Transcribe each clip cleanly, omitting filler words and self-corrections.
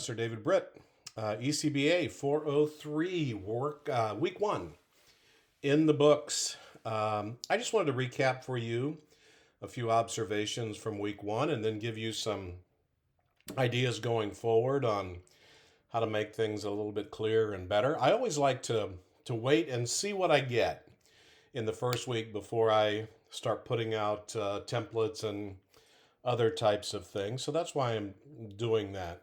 Sir David Britt, ECBA 403, week one in the books. I just wanted to recap for you a few observations from week one and then give you some ideas going forward on how to make things a little bit clearer and better. I always like to wait and see what I get in the first week before I start putting out templates and other types of things. So that's why I'm doing that.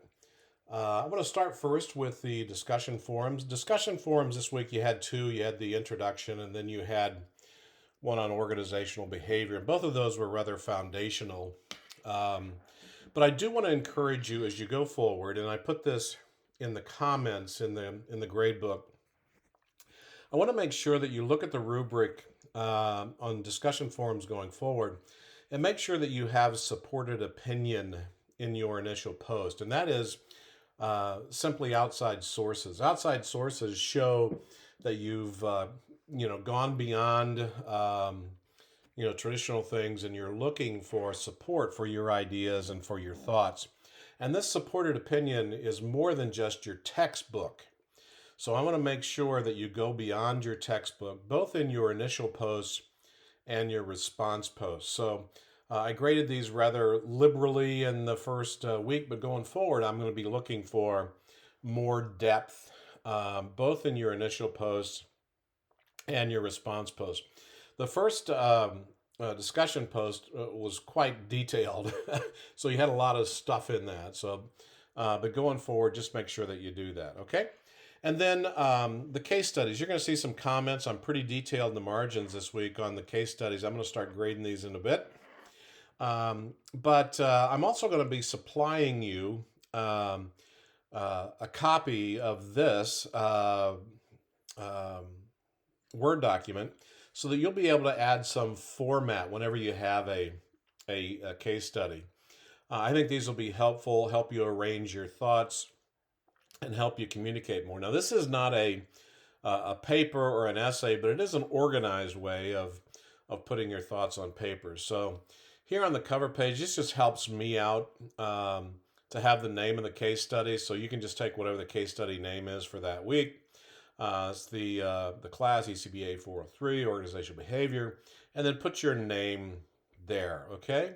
I'm going to start first with the discussion forums. Discussion forums this week, you had two. You had the introduction, and then you had one on organizational behavior. And both of those were rather foundational. But I do want to encourage you as you go forward, and I put this in the comments in the grade book. I want to make sure that you look at the rubric on discussion forums going forward, and make sure that you have supported opinion in your initial post, and that is simply outside sources. Outside sources show that you've gone beyond traditional things, and you're looking for support for your ideas and for your thoughts. And this supported opinion is more than just your textbook. So I want to make sure that you go beyond your textbook, both in your initial posts and your response posts. So I graded these rather liberally in the first week, but going forward, I'm going to be looking for more depth, both in your initial posts and your response posts. The first discussion post was quite detailed, so you had a lot of stuff in that. So, but going forward, just make sure that you do that, okay? And then the case studies. You're going to see some comments. I'm pretty detailed in the margins this week on the case studies. I'm going to start grading these in a bit. But I'm also going to be supplying you a copy of this Word document so that you'll be able to add some format whenever you have a case study. I think these will be helpful, help you arrange your thoughts, and help you communicate more. Now, this is not a paper or an essay, but it is an organized way of putting your thoughts on paper. So here on the cover page, this just helps me out to have the name of the case study. So you can just take whatever the case study name is for that week. It's the class ECBA 403, organizational behavior, and then put your name there, okay?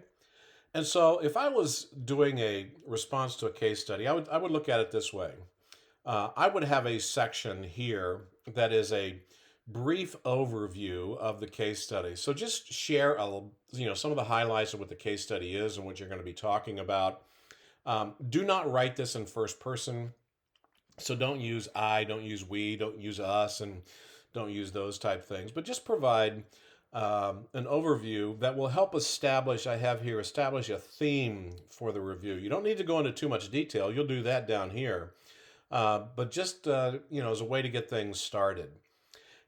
And so if I was doing a response to a case study, I would look at it this way. I would have a section here that is a brief overview of the case study. So just share some of the highlights of what the case study is and what you're going to be talking about. Do not write this in first person. So don't use I, don't use we, don't use us, and don't use those type things. But just provide an overview that will help establish a theme for the review. You don't need to go into too much detail. You'll do that down here. But just, as a way to get things started.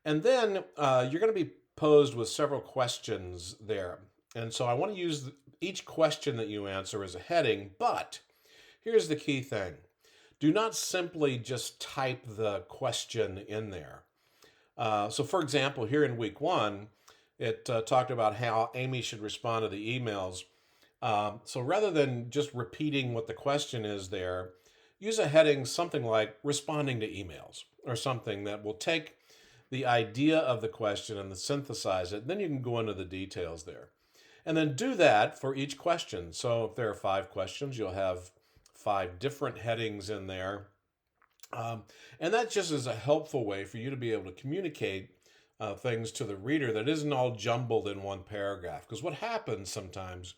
And then you're going to be posed with several questions there. And so I want to use each question that you answer as a heading, but here's the key thing. Do not simply just type the question in there. So for example, here in week one, it talked about how Amy should respond to the emails. So rather than just repeating what the question is there, use a heading something like responding to emails or something that will take the idea of the question and synthesize it. Then you can go into the details there. And then do that for each question. So if there are 5 questions, you'll have 5 different headings in there. And that just is a helpful way for you to be able to communicate things to the reader that isn't all jumbled in one paragraph. Because what happens sometimes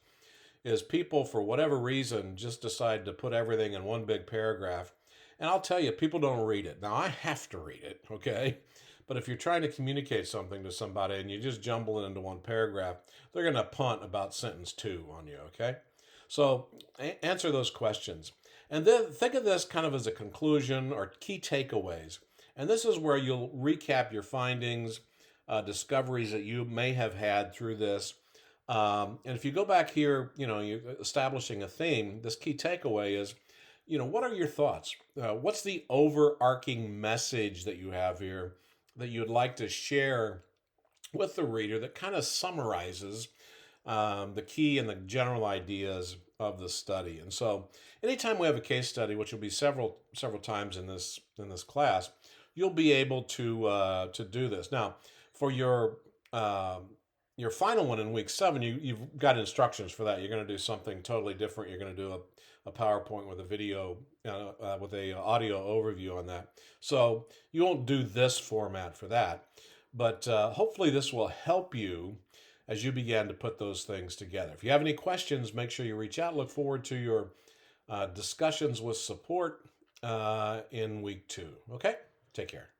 is people, for whatever reason, just decide to put everything in one big paragraph. And I'll tell you, people don't read it. Now, I have to read it, okay? But if you're trying to communicate something to somebody and you just jumble it into one paragraph, they're going to punt about sentence 2 on you, okay? So answer those questions. And then think of this kind of as a conclusion or key takeaways. And this is where you'll recap your findings, discoveries that you may have had through this. And if you go back here, you're establishing a theme, this key takeaway is, what are your thoughts? What's the overarching message that you have here that you'd like to share with the reader that kind of summarizes the key and the general ideas of the study. And so anytime we have a case study, which will be several times in this class, you'll be able to do this. Now, for your final one in week 7, you've got instructions for that. You're going to do something totally different. You're going to do a PowerPoint with a video, with a audio overview on that. So you won't do this format for that, but hopefully this will help you as you begin to put those things together. If you have any questions, make sure you reach out. Look forward to your discussions with support in week 2. Okay? Take care.